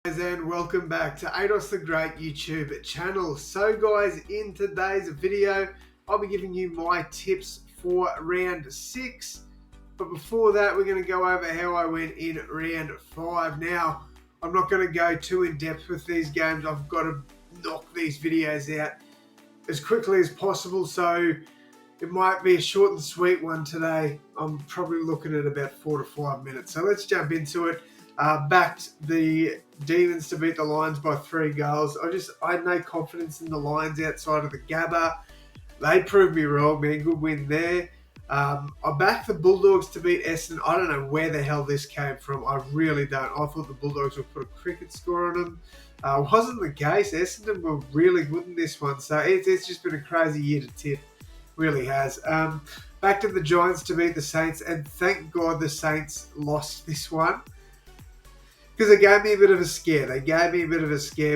And welcome back to AdosTheGreat YouTube channel. So guys, in today's video, I'll be giving you my tips for round 6. But before that, we're going to go over how I went in round 5. Now, I'm not going to go too in depth with these games. I've got to knock these videos out as quickly as possible. So it might be a short and sweet one today. I'm probably looking at about 4 to 5 minutes. So let's jump into it. Backed the Demons to beat the Lions by 3 goals. I had no confidence in the Lions outside of the Gabba. They proved me wrong, man. Good win there. I backed the Bulldogs to beat Essendon. I don't know where the hell this came from. I really don't. I thought the Bulldogs would put a cricket score on them. Wasn't the case. Essendon were really good in this one. So it's just been a crazy year to tip. Really has. Back to the Giants to beat the Saints. And thank God the Saints lost this one, because they gave me a bit of a scare.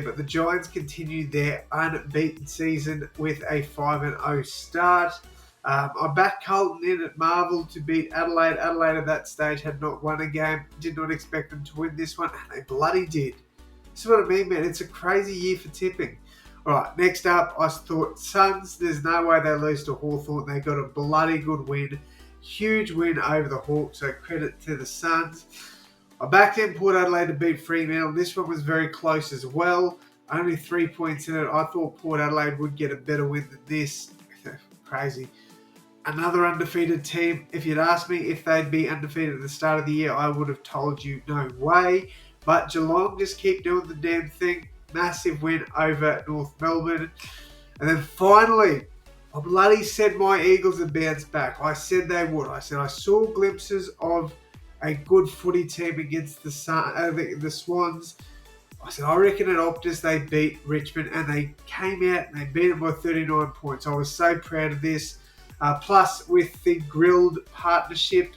But the Giants continued their unbeaten season with a 5-0 start. I backed Carlton in at Marvel to beat Adelaide. Adelaide at that stage had not won a game. Did not expect them to win this one, and they bloody did. This is what I mean, man. It's a crazy year for tipping. All right, next up, I thought Suns. There's no way they lose to Hawthorn. They got a bloody good win. Huge win over the Hawks, so credit to the Suns. I backed in Port Adelaide to beat Fremantle. This one was very close as well. Only 3 points in it. I thought Port Adelaide would get a better win than this. Crazy. Another undefeated team. If you'd asked me if they'd be undefeated at the start of the year, I would have told you no way. But Geelong just keep doing the damn thing. Massive win over North Melbourne. And then finally, I bloody said my Eagles would bounce back. I said they would. I said I saw glimpses of a good footy team against the Swans. I said, I reckon at Optus they beat Richmond, and they came out and they beat them by 39 points. I was so proud of this. Plus, with the grilled partnership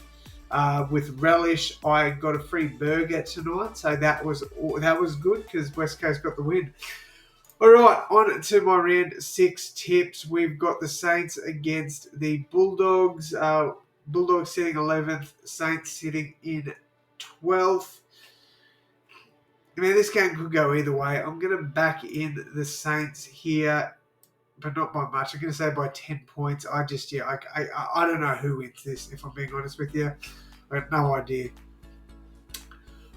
with Relish, I got a free burger tonight. So that was good because West Coast got the win. All right, on to my round 6 tips. We've got the Saints against the Bulldogs. Bulldogs sitting 11th, Saints sitting in 12th. I mean, this game could go either way. I'm going to back in the Saints here, but not by much. I'm going to say by 10 points. I don't know who wins this, if I'm being honest with you. I have no idea.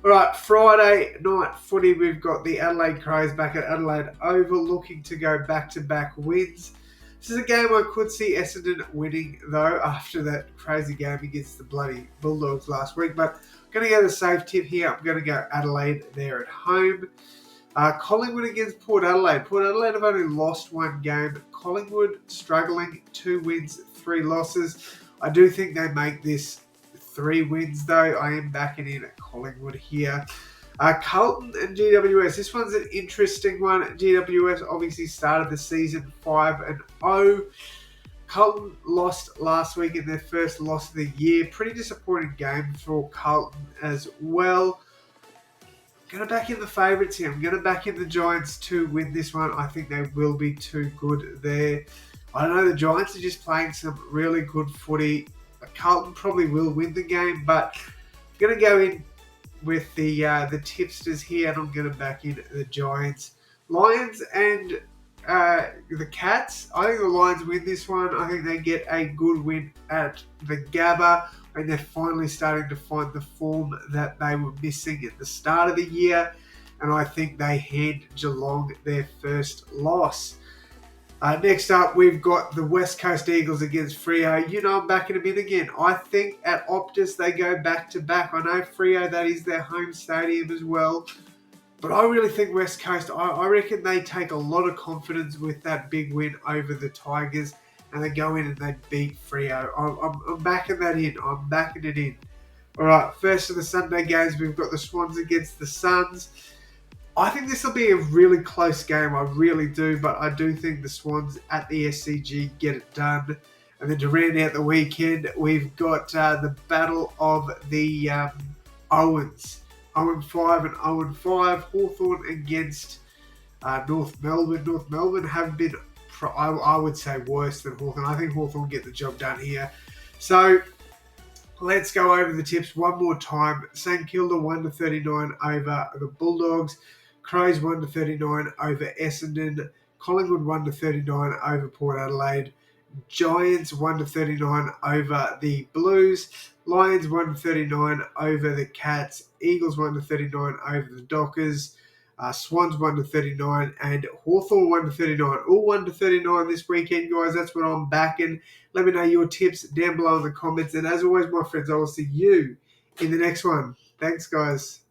All right, Friday night footy, we've got the Adelaide Crows back at Adelaide Oval, looking to go back-to-back wins. This is a game I could see Essendon winning, though, after that crazy game against the bloody Bulldogs last week. But I'm going to go the safe tip here. I'm going to go Adelaide there at home. Collingwood against Port Adelaide. Port Adelaide have only lost 1 game. Collingwood struggling, 2 wins, 3 losses. I do think they make this 3 wins, though. I am backing in at Collingwood here. Carlton and GWS. This one's an interesting one. GWS obviously started the season 5-0. Carlton lost last week in their first loss of the year. Pretty disappointing game for Carlton as well. I'm going to back in the favourites here. I'm going to back in the Giants to win this one. I think they will be too good there. I don't know. The Giants are just playing some really good footy. Carlton probably will win the game, but I'm going to go in with the tipsters here, and I'm going to back in the Giants. Lions and the Cats. I think the Lions win this one. I think they get a good win at the Gabba, and they're finally starting to find the form that they were missing at the start of the year, and I think they hand Geelong their first loss. Next up, we've got the West Coast Eagles against Freo. You know I'm backing them in again. I think at Optus they go back-to-back. I know Freo, that is their home stadium as well. But I really think West Coast, I reckon they take a lot of confidence with that big win over the Tigers, and they go in and they beat Freo. I'm backing that in. I'm backing it in. All right, first of the Sunday games, we've got the Swans against the Suns. I think this will be a really close game. I really do, but I do think the Swans at the SCG get it done. And then to round out the weekend, we've got the battle of the Owens. 0-5 and 0-5. Hawthorn against North Melbourne. North Melbourne have been, I would say, worse than Hawthorn. I think Hawthorn get the job done here. So let's go over the tips one more time. St Kilda 1-39 over the Bulldogs. Crows 1-39 over Essendon. Collingwood 1-39 over Port Adelaide. Giants 1-39 over the Blues. Lions 1-39 over the Cats. Eagles 1-39 over the Dockers. Swans 1-39 and Hawthorn 1-39. All 1-39 this weekend, guys. That's what I'm backing. Let me know your tips down below in the comments. And as always, my friends, I will see you in the next one. Thanks, guys.